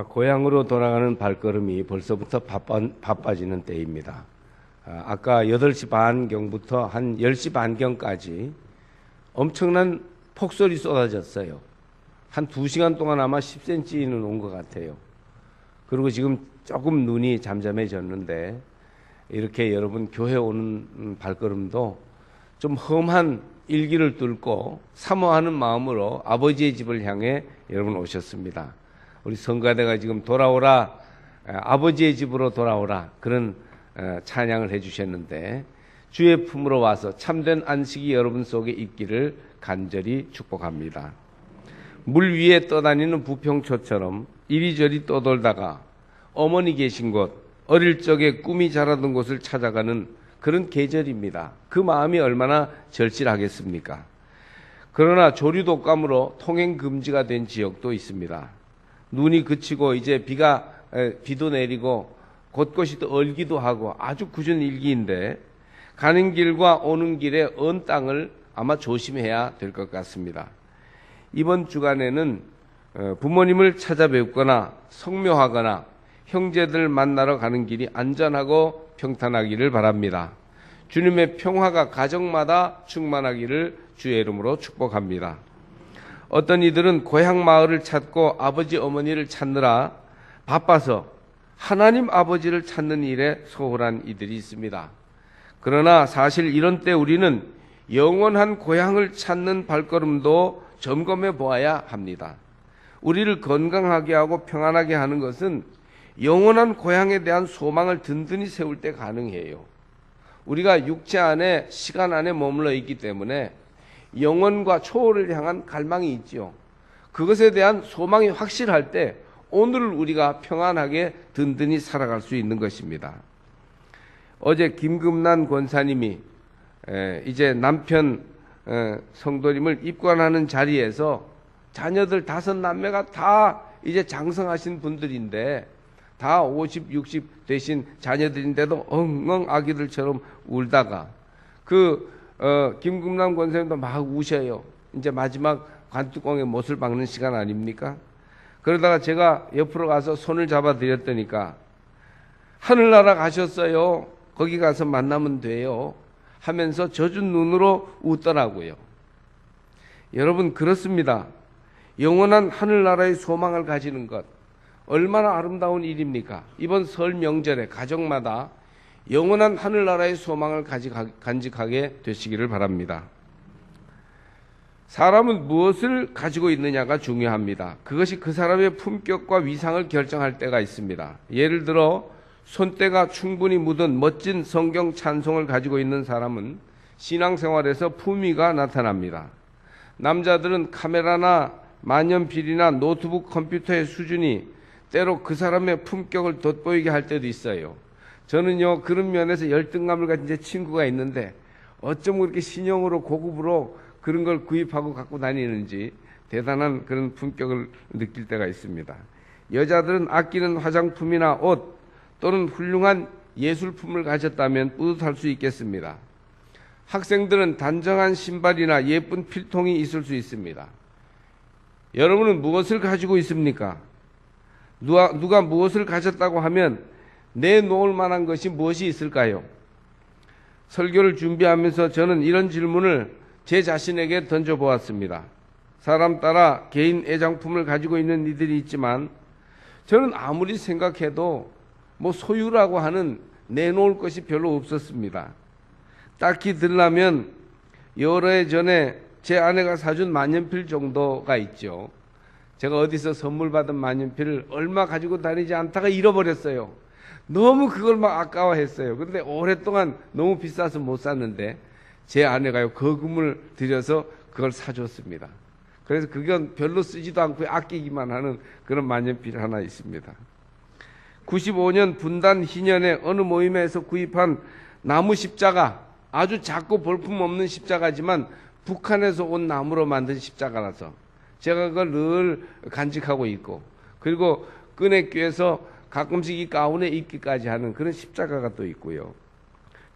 고향으로 돌아가는 발걸음이 벌써부터 바빠지는 때입니다. 아까 8시 반경부터 한 10시 반경까지 엄청난 폭설이 쏟아졌어요. 한 2시간 동안 아마 10cm는 온 것 같아요. 그리고 지금 조금 눈이 잠잠해졌는데 이렇게 여러분 교회 오는 발걸음도 좀 험한 일기를 뚫고 사모하는 마음으로 아버지의 집을 향해 여러분 오셨습니다. 우리 성가대가 지금 돌아오라, 아버지의 집으로 돌아오라, 그런 찬양을 해주셨는데 주의 품으로 와서 참된 안식이 여러분 속에 있기를 간절히 축복합니다. 물 위에 떠다니는 부평초처럼 이리저리 떠돌다가 어머니 계신 곳, 어릴 적에 꿈이 자라던 곳을 찾아가는 그런 계절입니다. 그 마음이 얼마나 절실하겠습니까? 그러나 조류독감으로 통행 금지가 된 지역도 있습니다. 눈이 그치고 이제 비도 내리고 곳곳이 또 얼기도 하고 아주 궂은 일기인데 가는 길과 오는 길에 언 땅을 아마 조심해야 될 것 같습니다. 이번 주간에는 부모님을 찾아뵙거나 성묘하거나 형제들 만나러 가는 길이 안전하고 평탄하기를 바랍니다. 주님의 평화가 가정마다 충만하기를 주의 이름으로 축복합니다. 어떤 이들은 고향 마을을 찾고 아버지 어머니를 찾느라 바빠서 하나님 아버지를 찾는 일에 소홀한 이들이 있습니다. 그러나 사실 이런 때 우리는 영원한 고향을 찾는 발걸음도 점검해 보아야 합니다. 우리를 건강하게 하고 평안하게 하는 것은 영원한 고향에 대한 소망을 든든히 세울 때 가능해요. 우리가 육체 안에 시간 안에 머물러 있기 때문에 영원과 초월을 향한 갈망이 있죠. 그것에 대한 소망이 확실할 때 오늘을 우리가 평안하게 든든히 살아갈 수 있는 것입니다. 어제 김금란 권사님이 이제 남편 성도님을 입관하는 자리에서 자녀들 5남매가 다 이제 장성하신 분들인데 다 50, 60 되신 자녀들인데도 엉엉 아기들처럼 울다가 김금남 권사님도 막 우셔요. 이제 마지막 관뚜껑에 못을 박는 시간 아닙니까? 그러다가 제가 옆으로 가서 손을 잡아 드렸더니까 하늘나라 가셨어요. 거기 가서 만나면 돼요. 하면서 젖은 눈으로 웃더라고요. 여러분 그렇습니다. 영원한 하늘나라의 소망을 가지는 것 얼마나 아름다운 일입니까? 이번 설 명절에 가정마다 영원한 하늘나라의 소망을 간직하게 되시기를 바랍니다. 사람은 무엇을 가지고 있느냐가 중요합니다. 그것이 그 사람의 품격과 위상을 결정할 때가 있습니다. 예를 들어 손때가 충분히 묻은 멋진 성경 찬송을 가지고 있는 사람은 신앙생활에서 품위가 나타납니다. 남자들은 카메라나 만년필이나 노트북 컴퓨터의 수준이 때로 그 사람의 품격을 돋보이게 할 때도 있어요. 저는요 그런 면에서 열등감을 가진 제 친구가 있는데 어쩜 그렇게 신형으로 고급으로 그런 걸 구입하고 갖고 다니는지 대단한 그런 품격을 느낄 때가 있습니다. 여자들은 아끼는 화장품이나 옷 또는 훌륭한 예술품을 가졌다면 뿌듯할 수 있겠습니다. 학생들은 단정한 신발이나 예쁜 필통이 있을 수 있습니다. 여러분은 무엇을 가지고 있습니까? 누가 무엇을 가졌다고 하면 내놓을 만한 것이 무엇이 있을까요? 설교를 준비하면서 저는 이런 질문을 제 자신에게 던져보았습니다. 사람 따라 개인 애장품을 가지고 있는 이들이 있지만 저는 아무리 생각해도 소유라고 하는 내놓을 것이 별로 없었습니다. 딱히 들라면 여러 해 전에 제 아내가 사준 만년필 정도가 있죠. 제가 어디서 선물 받은 만년필을 얼마 가지고 다니지 않다가 잃어버렸어요. 너무 그걸 막 아까워했어요. 그런데 오랫동안 너무 비싸서 못 샀는데 제 아내가요 거금을 들여서 그걸 사줬습니다. 그래서 그건 별로 쓰지도 않고 아끼기만 하는 그런 만년필 하나 있습니다. 95년 분단 희년에 어느 모임에서 구입한 나무 십자가, 아주 작고 볼품없는 십자가지만 북한에서 온 나무로 만든 십자가라서 제가 그걸 늘 간직하고 있고, 그리고 끈에 꿰서 가끔씩 이 가운에 입기까지 하는 그런 십자가가 또 있고요.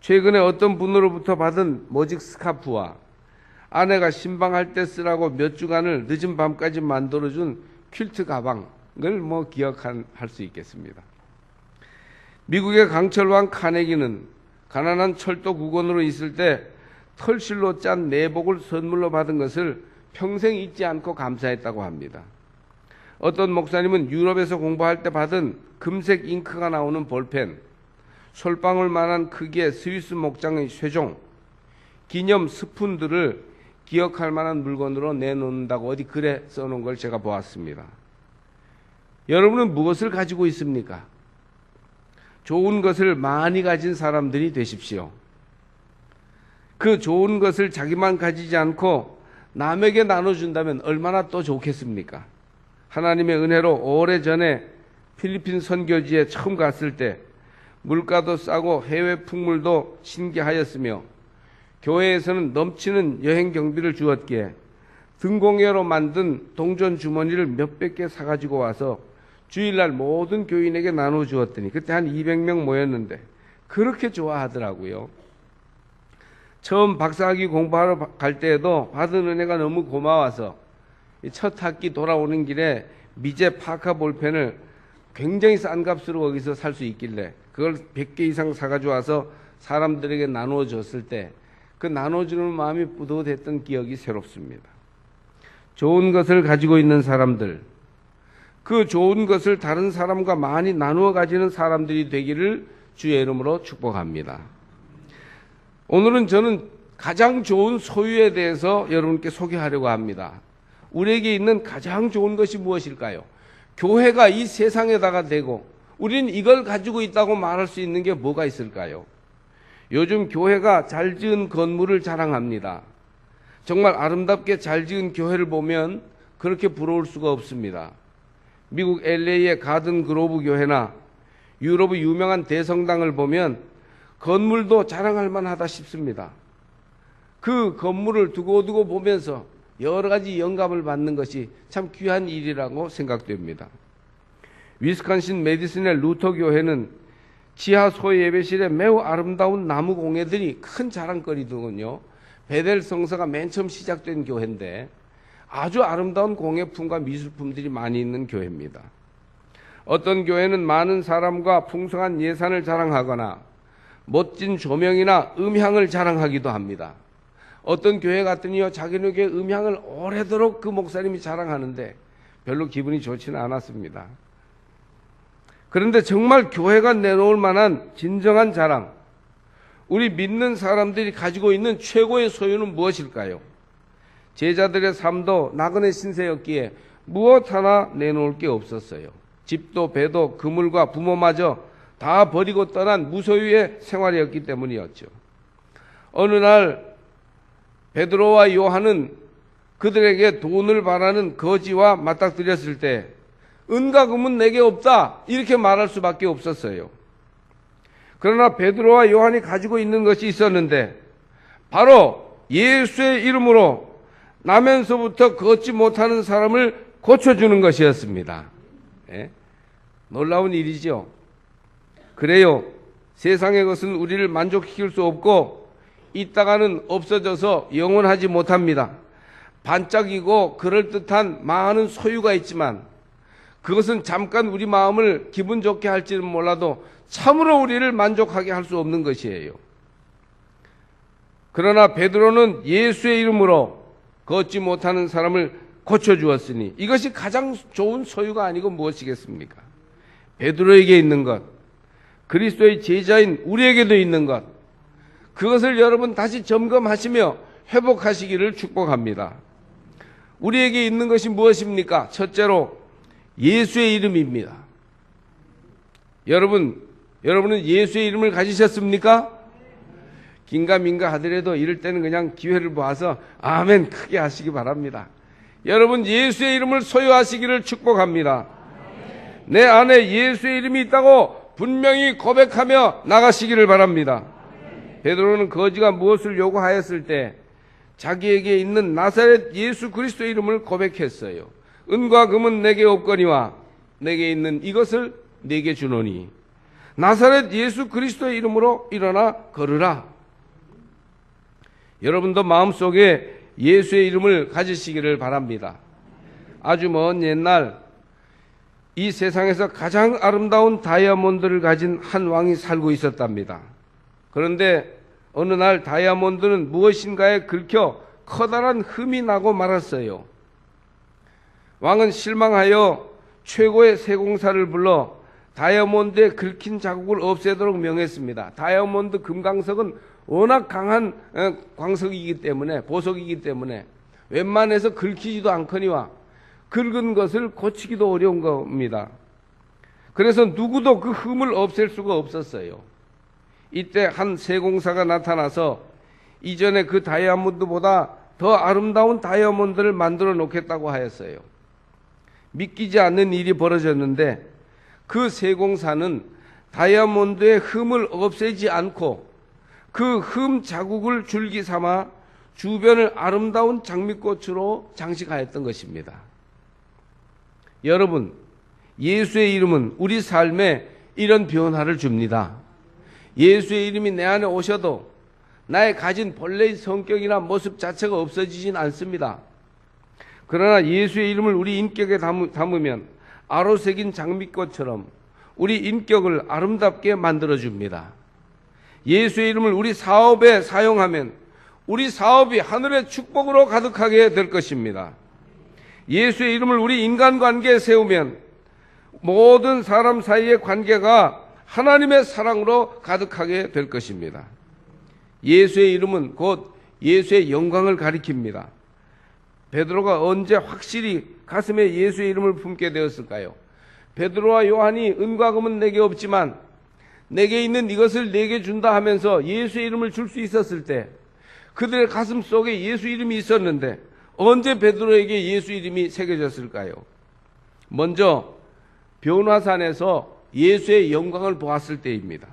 최근에 어떤 분으로부터 받은 모직 스카프와 아내가 신방할 때 쓰라고 몇 주간을 늦은 밤까지 만들어준 퀼트 가방, 걸 기억할 수 있겠습니다. 미국의 강철왕 카네기는 가난한 철도 국원으로 있을 때 털실로 짠 내복을 선물로 받은 것을 평생 잊지 않고 감사했다고 합니다. 어떤 목사님은 유럽에서 공부할 때 받은 금색 잉크가 나오는 볼펜, 솔방울만한 크기의 스위스 목장의 쇠종, 기념 스푼들을 기억할 만한 물건으로 내놓는다고 어디 글에 써놓은 걸 제가 보았습니다. 여러분은 무엇을 가지고 있습니까? 좋은 것을 많이 가진 사람들이 되십시오. 그 좋은 것을 자기만 가지지 않고 남에게 나눠준다면 얼마나 또 좋겠습니까? 하나님의 은혜로 오래전에 필리핀 선교지에 처음 갔을 때 물가도 싸고 해외 풍물도 신기하였으며 교회에서는 넘치는 여행 경비를 주었기에 등공예로 만든 동전 주머니를 몇백 개 사가지고 와서 주일날 모든 교인에게 나눠주었더니 그때 한 200명 모였는데 그렇게 좋아하더라고요. 처음 박사학위 공부하러 갈 때에도 받은 은혜가 너무 고마워서 첫 학기 돌아오는 길에 미제 파카 볼펜을 굉장히 싼 값으로 거기서 살 수 있길래 그걸 100개 이상 사가지고 와서 사람들에게 나누어 줬을 때 그 나눠주는 마음이 뿌듯했던 기억이 새롭습니다. 좋은 것을 가지고 있는 사람들, 그 좋은 것을 다른 사람과 많이 나누어 가지는 사람들이 되기를 주의 이름으로 축복합니다. 오늘은 저는 가장 좋은 소유에 대해서 여러분께 소개하려고 합니다. 우리에게 있는 가장 좋은 것이 무엇일까요? 교회가 이 세상에다가 대고 우리는 이걸 가지고 있다고 말할 수 있는 게 뭐가 있을까요? 요즘 교회가 잘 지은 건물을 자랑합니다. 정말 아름답게 잘 지은 교회를 보면 그렇게 부러울 수가 없습니다. 미국 LA의 가든 그로브 교회나 유럽의 유명한 대성당을 보면 건물도 자랑할 만하다 싶습니다. 그 건물을 두고두고 보면서 여러 가지 영감을 받는 것이 참 귀한 일이라고 생각됩니다. 위스콘신 메디슨의 루터 교회는 지하 소예배실에 매우 아름다운 나무 공예들이 큰 자랑거리더군요. 베델 성서가 맨 처음 시작된 교회인데 아주 아름다운 공예품과 미술품들이 많이 있는 교회입니다. 어떤 교회는 많은 사람과 풍성한 예산을 자랑하거나 멋진 조명이나 음향을 자랑하기도 합니다. 어떤 교회 같으니요, 자기네 교회 음향을 오래도록 그 목사님이 자랑하는데 별로 기분이 좋지는 않았습니다. 그런데 정말 교회가 내놓을 만한 진정한 자랑, 우리 믿는 사람들이 가지고 있는 최고의 소유는 무엇일까요? 제자들의 삶도 나그네 신세였기에 무엇 하나 내놓을 게 없었어요. 집도 배도 그물과 부모마저 다 버리고 떠난 무소유의 생활이었기 때문이었죠. 어느 날 베드로와 요한은 그들에게 돈을 바라는 거지와 맞닥뜨렸을 때 은과 금은 내게 없다 이렇게 말할 수밖에 없었어요. 그러나 베드로와 요한이 가지고 있는 것이 있었는데 바로 예수의 이름으로 나면서부터 걷지 못하는 사람을 고쳐주는 것이었습니다. 예? 놀라운 일이죠. 그래요. 세상의 것은 우리를 만족시킬 수 없고 있다가는 없어져서 영원하지 못합니다. 반짝이고 그럴듯한 많은 소유가 있지만 그것은 잠깐 우리 마음을 기분 좋게 할지는 몰라도 참으로 우리를 만족하게 할 수 없는 것이에요. 그러나 베드로는 예수의 이름으로 걷지 못하는 사람을 고쳐주었으니 이것이 가장 좋은 소유가 아니고 무엇이겠습니까? 베드로에게 있는 것, 그리스도의 제자인 우리에게도 있는 것, 그것을 여러분 다시 점검하시며 회복하시기를 축복합니다. 우리에게 있는 것이 무엇입니까? 첫째로 예수의 이름입니다. 여러분은 예수의 이름을 가지셨습니까? 긴가민가 하더라도 이럴 때는 그냥 기회를 봐서 아멘 크게 하시기 바랍니다. 여러분 예수의 이름을 소유하시기를 축복합니다. 내 안에 예수의 이름이 있다고 분명히 고백하며 나가시기를 바랍니다. 베드로는 거지가 무엇을 요구하였을 때 자기에게 있는 나사렛 예수 그리스도의 이름을 고백했어요. 은과 금은 내게 없거니와 내게 있는 이것을 내게 주노니 나사렛 예수 그리스도의 이름으로 일어나 걸으라. 여러분도 마음속에 예수의 이름을 가지시기를 바랍니다. 아주 먼 옛날 이 세상에서 가장 아름다운 다이아몬드를 가진 한 왕이 살고 있었답니다. 그런데 어느 날 다이아몬드는 무엇인가에 긁혀 커다란 흠이 나고 말았어요. 왕은 실망하여 최고의 세공사를 불러 다이아몬드에 긁힌 자국을 없애도록 명했습니다. 다이아몬드 금강석은 워낙 강한 광석이기 때문에, 보석이기 때문에 웬만해서 긁히지도 않거니와 긁은 것을 고치기도 어려운 겁니다. 그래서 누구도 그 흠을 없앨 수가 없었어요. 이때 한 세공사가 나타나서 이전에 그 다이아몬드보다 더 아름다운 다이아몬드를 만들어 놓겠다고 하였어요. 믿기지 않는 일이 벌어졌는데 그 세공사는 다이아몬드의 흠을 없애지 않고 그 흠 자국을 줄기 삼아 주변을 아름다운 장미꽃으로 장식하였던 것입니다. 여러분, 예수의 이름은 우리 삶에 이런 변화를 줍니다. 예수의 이름이 내 안에 오셔도 나의 가진 본래의 성격이나 모습 자체가 없어지진 않습니다. 그러나 예수의 이름을 우리 인격에 담으면 아로새긴 장미꽃처럼 우리 인격을 아름답게 만들어줍니다. 예수의 이름을 우리 사업에 사용하면 우리 사업이 하늘의 축복으로 가득하게 될 것입니다. 예수의 이름을 우리 인간관계에 세우면 모든 사람 사이의 관계가 하나님의 사랑으로 가득하게 될 것입니다. 예수의 이름은 곧 예수의 영광을 가리킵니다. 베드로가 언제 확실히 가슴에 예수의 이름을 품게 되었을까요? 베드로와 요한이 은과 금은 내게 없지만 내게 있는 이것을 내게 준다 하면서 예수의 이름을 줄 수 있었을 때 그들의 가슴 속에 예수 이름이 있었는데 언제 베드로에게 예수 이름이 새겨졌을까요? 먼저 변화산에서 예수의 영광을 보았을 때입니다.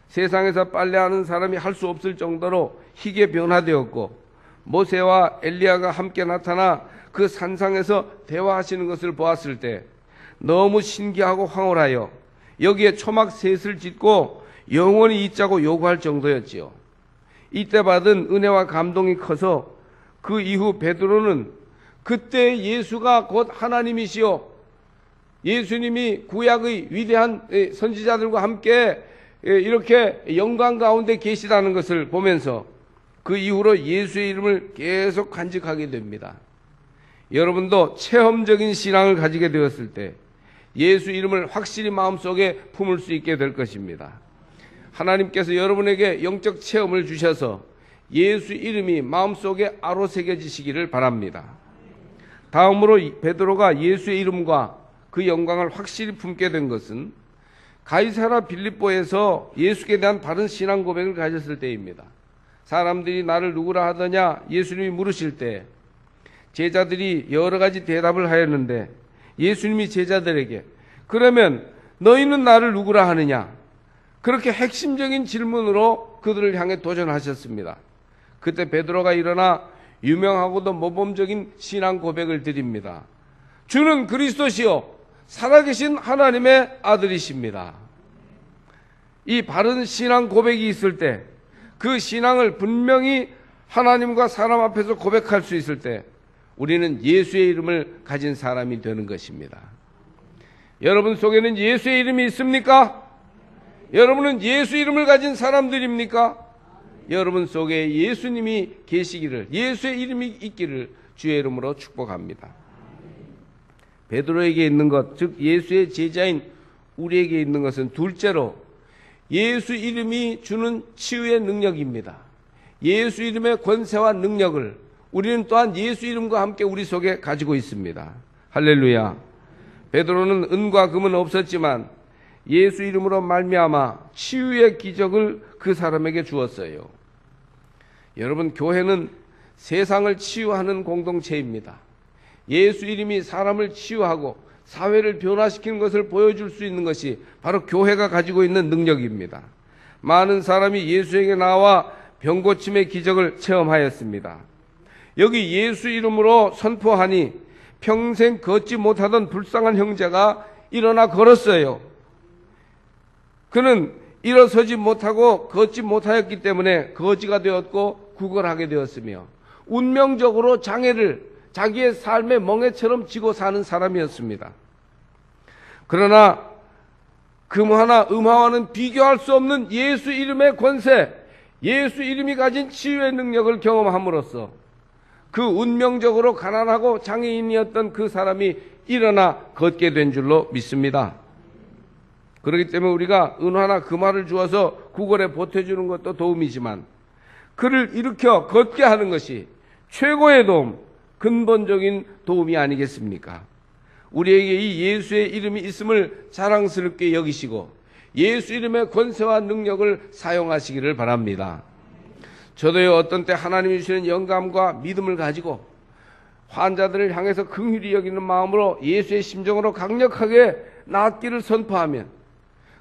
세상에서 빨래하는 사람이 할 수 없을 정도로 희게 변화되었고 모세와 엘리야가 함께 나타나 그 산상에서 대화하시는 것을 보았을 때 너무 신기하고 황홀하여 여기에 초막 셋을 짓고 영원히 있자고 요구할 정도였지요. 이때 받은 은혜와 감동이 커서 그 이후 베드로는 그때 예수가 곧 하나님이시요 예수님이 구약의 위대한 선지자들과 함께 이렇게 영광 가운데 계시다는 것을 보면서 그 이후로 예수의 이름을 계속 간직하게 됩니다. 여러분도 체험적인 신앙을 가지게 되었을 때 예수 이름을 확실히 마음속에 품을 수 있게 될 것입니다. 하나님께서 여러분에게 영적 체험을 주셔서 예수 이름이 마음속에 아로새겨지시기를 바랍니다. 다음으로 베드로가 예수의 이름과 그 영광을 확실히 품게 된 것은 가이사라 빌립보에서 예수께 대한 바른 신앙 고백을 가졌을 때입니다. 사람들이 나를 누구라 하더냐 예수님이 물으실 때 제자들이 여러 가지 대답을 하였는데 예수님이 제자들에게 그러면 너희는 나를 누구라 하느냐 그렇게 핵심적인 질문으로 그들을 향해 도전하셨습니다. 그때 베드로가 일어나 유명하고도 모범적인 신앙 고백을 드립니다. 주는 그리스도시요 살아계신 하나님의 아들이십니다. 이 바른 신앙 고백이 있을 때 그 신앙을 분명히 하나님과 사람 앞에서 고백할 수 있을 때 우리는 예수의 이름을 가진 사람이 되는 것입니다. 여러분 속에는 예수의 이름이 있습니까? 여러분은 예수 이름을 가진 사람들입니까? 여러분 속에 예수님이 계시기를, 예수의 이름이 있기를 주의 이름으로 축복합니다. 베드로에게 있는 것, 즉 예수의 제자인 우리에게 있는 것은 둘째로 예수 이름이 주는 치유의 능력입니다. 예수 이름의 권세와 능력을 우리는 또한 예수 이름과 함께 우리 속에 가지고 있습니다. 할렐루야. 베드로는 은과 금은 없었지만 예수 이름으로 말미암아 치유의 기적을 그 사람에게 주었어요. 여러분, 교회는 세상을 치유하는 공동체입니다. 예수 이름이 사람을 치유하고 사회를 변화시키는 것을 보여줄 수 있는 것이 바로 교회가 가지고 있는 능력입니다. 많은 사람이 예수에게 나와 병고침의 기적을 체험하였습니다. 여기 예수 이름으로 선포하니 평생 걷지 못하던 불쌍한 형제가 일어나 걸었어요. 그는 일어서지 못하고 걷지 못하였기 때문에 거지가 되었고 구걸하게 되었으며 운명적으로 장애를 자기의 삶의 멍에처럼 지고 사는 사람이었습니다. 그러나 금화나 음화와는 비교할 수 없는 예수 이름의 권세, 예수 이름이 가진 치유의 능력을 경험함으로써 그 운명적으로 가난하고 장애인이었던 그 사람이 일어나 걷게 된 줄로 믿습니다. 그렇기 때문에 우리가 은화나 금화를 주어서 구걸에 보태주는 것도 도움이지만 그를 일으켜 걷게 하는 것이 최고의 도움, 근본적인 도움이 아니겠습니까? 우리에게 이 예수의 이름이 있음을 자랑스럽게 여기시고 예수 이름의 권세와 능력을 사용하시기를 바랍니다. 저도요, 어떤 때 하나님이 주시는 영감과 믿음을 가지고 환자들을 향해서 긍휼히 여기는 마음으로 예수의 심정으로 강력하게 낫기를 선포하면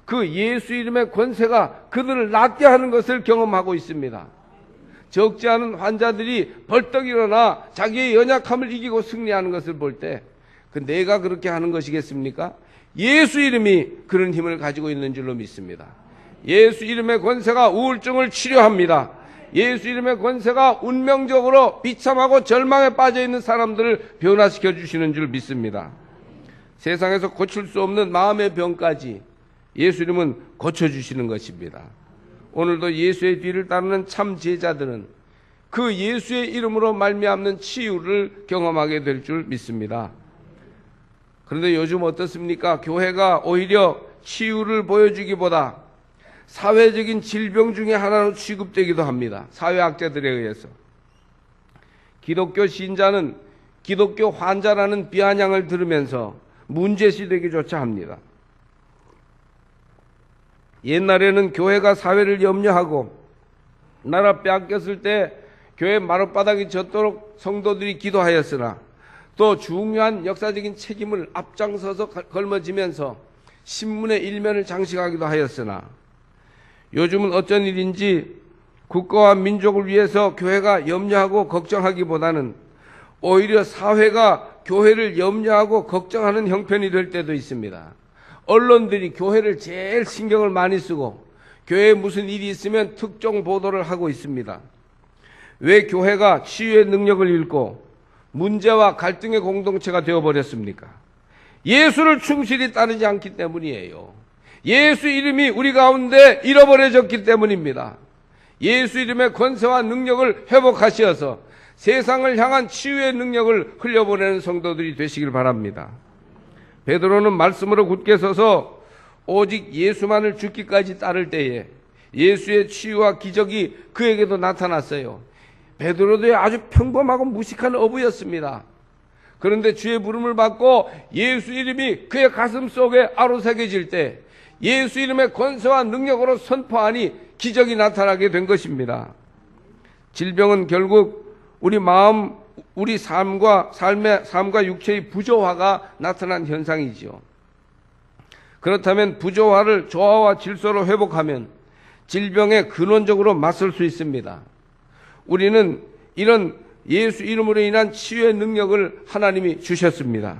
그 예수 이름의 권세가 그들을 낫게 하는 것을 경험하고 있습니다. 적지 않은 환자들이 벌떡 일어나 자기의 연약함을 이기고 승리하는 것을 볼 때 내가 그렇게 하는 것이겠습니까? 예수 이름이 그런 힘을 가지고 있는 줄로 믿습니다. 예수 이름의 권세가 우울증을 치료합니다. 예수 이름의 권세가 운명적으로 비참하고 절망에 빠져있는 사람들을 변화시켜 주시는 줄 믿습니다. 세상에서 고칠 수 없는 마음의 병까지 예수 이름은 고쳐주시는 것입니다. 오늘도 예수의 뒤를 따르는 참 제자들은 그 예수의 이름으로 말미암는 치유를 경험하게 될 줄 믿습니다. 그런데 요즘 어떻습니까? 교회가 오히려 치유를 보여주기보다 사회적인 질병 중에 하나로 취급되기도 합니다. 사회학자들에 의해서. 기독교 신자는 기독교 환자라는 비아냥을 들으면서 문제시되기조차 합니다. 옛날에는 교회가 사회를 염려하고 나라 빼앗겼을 때 교회 마룻바닥이 젖도록 성도들이 기도하였으나 또 중요한 역사적인 책임을 앞장서서 걸머지면서 신문의 일면을 장식하기도 하였으나 요즘은 어쩐 일인지 국가와 민족을 위해서 교회가 염려하고 걱정하기보다는 오히려 사회가 교회를 염려하고 걱정하는 형편이 될 때도 있습니다. 언론들이 교회를 제일 신경을 많이 쓰고 교회에 무슨 일이 있으면 특종 보도를 하고 있습니다. 왜 교회가 치유의 능력을 잃고 문제와 갈등의 공동체가 되어버렸습니까? 예수를 충실히 따르지 않기 때문이에요. 예수 이름이 우리 가운데 잃어버려졌기 때문입니다. 예수 이름의 권세와 능력을 회복하시어서 세상을 향한 치유의 능력을 흘려보내는 성도들이 되시길 바랍니다. 베드로는 말씀으로 굳게 서서 오직 예수만을 죽기까지 따를 때에 예수의 치유와 기적이 그에게도 나타났어요. 베드로도 아주 평범하고 무식한 어부였습니다. 그런데 주의 부름을 받고 예수 이름이 그의 가슴 속에 아로새겨질 때 예수 이름의 권세와 능력으로 선포하니 기적이 나타나게 된 것입니다. 질병은 결국 우리 마음, 우리 삶과 육체의 부조화가 나타난 현상이지요. 그렇다면 부조화를 조화와 질서로 회복하면 질병에 근원적으로 맞설 수 있습니다. 우리는 이런 예수 이름으로 인한 치유의 능력을 하나님이 주셨습니다.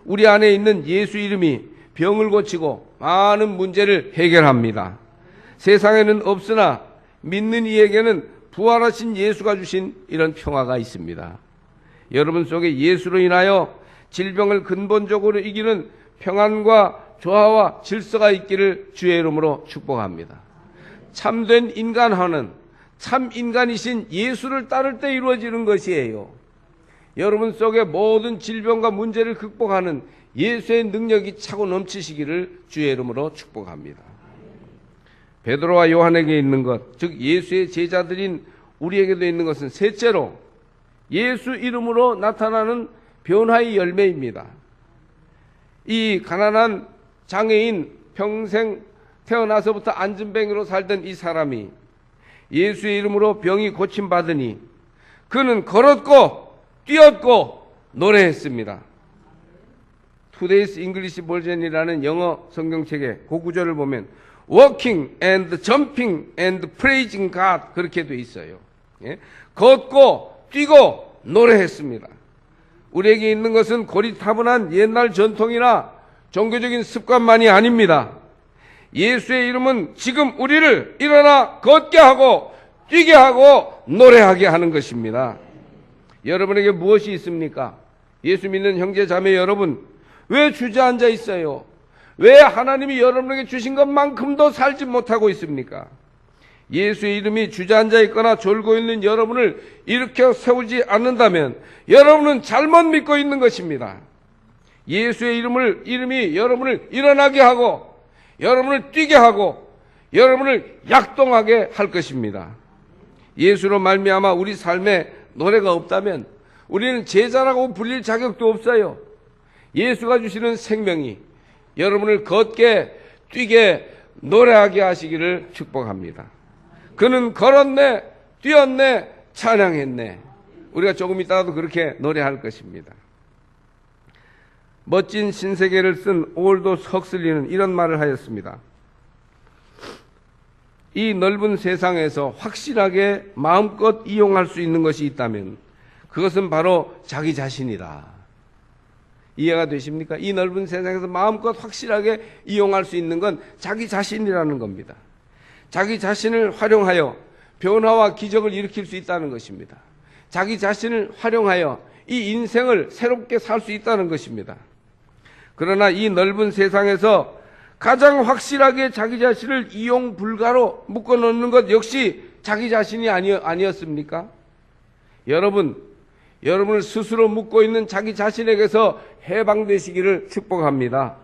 우리 안에 있는 예수 이름이 병을 고치고 많은 문제를 해결합니다. 세상에는 없으나 믿는 이에게는 부활하신 예수가 주신 이런 평화가 있습니다. 여러분 속에 예수로 인하여 질병을 근본적으로 이기는 평안과 조화와 질서가 있기를 주의 이름으로 축복합니다. 참된 인간화는 참 인간이신 예수를 따를 때 이루어지는 것이에요. 여러분 속에 모든 질병과 문제를 극복하는 예수의 능력이 차고 넘치시기를 주의 이름으로 축복합니다. 베드로와 요한에게 있는 것, 즉 예수의 제자들인 우리에게도 있는 것은 셋째로 예수 이름으로 나타나는 변화의 열매입니다. 이 가난한 장애인, 평생 태어나서부터 안진뱅이로 살던 이 사람이 예수의 이름으로 병이 고침받으니 그는 걸었고 뛰었고 노래했습니다. Today's English Version이라는 영어 성경책에 그 구절을 보면 walking and jumping and praising God 그렇게 돼 있어요. 예? 걷고 뛰고 노래했습니다. 우리에게 있는 것은 고리타분한 옛날 전통이나 종교적인 습관만이 아닙니다. 예수의 이름은 지금 우리를 일어나 걷게 하고 뛰게 하고 노래하게 하는 것입니다. 여러분에게 무엇이 있습니까? 예수 믿는 형제 자매 여러분, 왜 주저앉아 있어요? 왜 하나님이 여러분에게 주신 것만큼도 살지 못하고 있습니까? 예수의 이름이 주저앉아 있거나 졸고 있는 여러분을 일으켜 세우지 않는다면 여러분은 잘못 믿고 있는 것입니다. 예수의 이름이 여러분을 일어나게 하고 여러분을 뛰게 하고 여러분을 약동하게 할 것입니다. 예수로 말미암아 우리 삶에 노래가 없다면 우리는 제자라고 불릴 자격도 없어요. 예수가 주시는 생명이 여러분을 걷게 뛰게 노래하게 하시기를 축복합니다. 그는 걸었네, 뛰었네, 찬양했네. 우리가 조금 있다가도 그렇게 노래할 것입니다. 멋진 신세계를 쓴 올도스 헉슬리는 이런 말을 하였습니다. 이 넓은 세상에서 확실하게 마음껏 이용할 수 있는 것이 있다면 그것은 바로 자기 자신이다. 이해가 되십니까? 이 넓은 세상에서 마음껏 확실하게 이용할 수 있는 건 자기 자신이라는 겁니다. 자기 자신을 활용하여 변화와 기적을 일으킬 수 있다는 것입니다. 자기 자신을 활용하여 이 인생을 새롭게 살 수 있다는 것입니다. 그러나 이 넓은 세상에서 가장 확실하게 자기 자신을 이용 불가로 묶어놓는 것 역시 자기 자신이 아니었습니까? 여러분을 스스로 묶고 있는 자기 자신에게서 해방되시기를 축복합니다.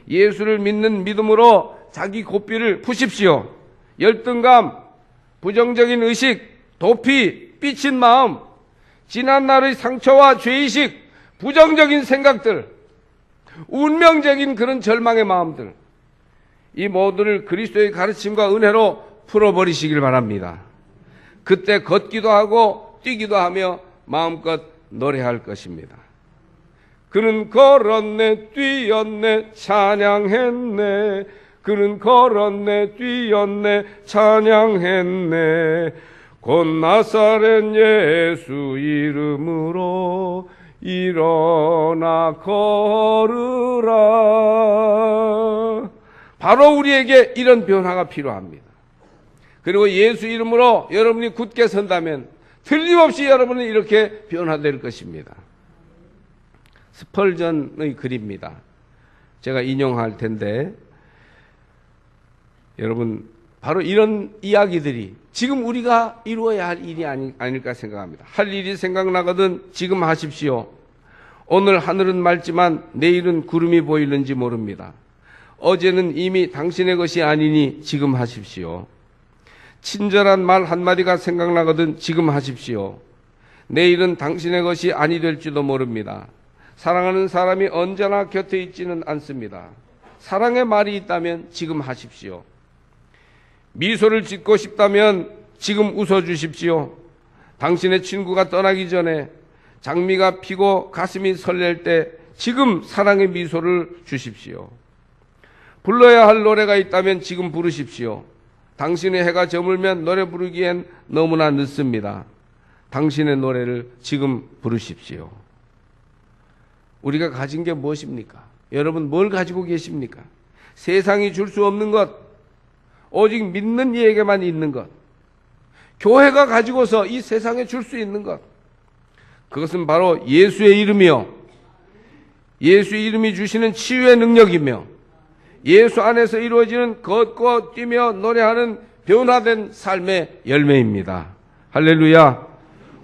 예수를 믿는 믿음으로 자기 고삐를 푸십시오. 열등감, 부정적인 의식, 도피, 삐친 마음, 지난날의 상처와 죄의식, 부정적인 생각들, 운명적인 그런 절망의 마음들, 이 모두를 그리스도의 가르침과 은혜로 풀어버리시길 바랍니다. 그때 걷기도 하고 뛰기도 하며 마음껏 노래할 것입니다. 그는 걸었네, 뛰었네, 찬양했네. 그는 걸었네, 뛰었네, 찬양했네. 곧 나사렛 예수 이름으로 일어나 걸으라. 바로 우리에게 이런 변화가 필요합니다. 그리고 예수 이름으로 여러분이 굳게 선다면 틀림없이 여러분은 이렇게 변화될 것입니다. 스펄전의 글입니다. 제가 인용할 텐데 여러분 바로 이런 이야기들이 지금 우리가 이루어야 할 일이 아닐까 생각합니다. 할 일이 생각나거든 지금 하십시오. 오늘 하늘은 맑지만 내일은 구름이 보이는지 모릅니다. 어제는 이미 당신의 것이 아니니 지금 하십시오. 친절한 말 한마디가 생각나거든 지금 하십시오. 내일은 당신의 것이 아니 될지도 모릅니다. 사랑하는 사람이 언제나 곁에 있지는 않습니다. 사랑의 말이 있다면 지금 하십시오. 미소를 짓고 싶다면 지금 웃어주십시오. 당신의 친구가 떠나기 전에 장미가 피고 가슴이 설렐 때 지금 사랑의 미소를 주십시오. 불러야 할 노래가 있다면 지금 부르십시오. 당신의 해가 저물면 노래 부르기엔 너무나 늦습니다. 당신의 노래를 지금 부르십시오. 우리가 가진 게 무엇입니까? 여러분 뭘 가지고 계십니까? 세상이 줄 수 없는 것, 오직 믿는 이에게만 있는 것, 교회가 가지고서 이 세상에 줄 수 있는 것, 그것은 바로 예수의 이름이요, 예수의 이름이 주시는 치유의 능력이며 예수 안에서 이루어지는 걷고 뛰며 노래하는 변화된 삶의 열매입니다. 할렐루야.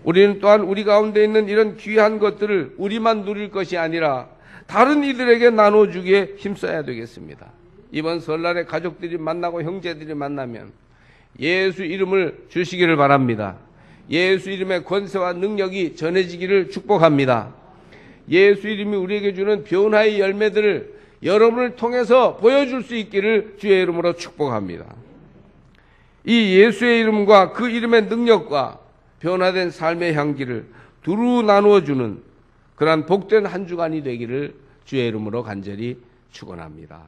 우리는 또한 우리 가운데 있는 이런 귀한 것들을 우리만 누릴 것이 아니라 다른 이들에게 나눠주기에 힘써야 되겠습니다. 이번 설날에 가족들이 만나고 형제들이 만나면 예수 이름을 주시기를 바랍니다. 예수 이름의 권세와 능력이 전해지기를 축복합니다. 예수 이름이 우리에게 주는 변화의 열매들을 여러분을 통해서 보여줄 수 있기를 주의 이름으로 축복합니다. 이 예수의 이름과 그 이름의 능력과 변화된 삶의 향기를 두루 나누어주는 그러한 복된 한 주간이 되기를 주의 이름으로 간절히 축원합니다.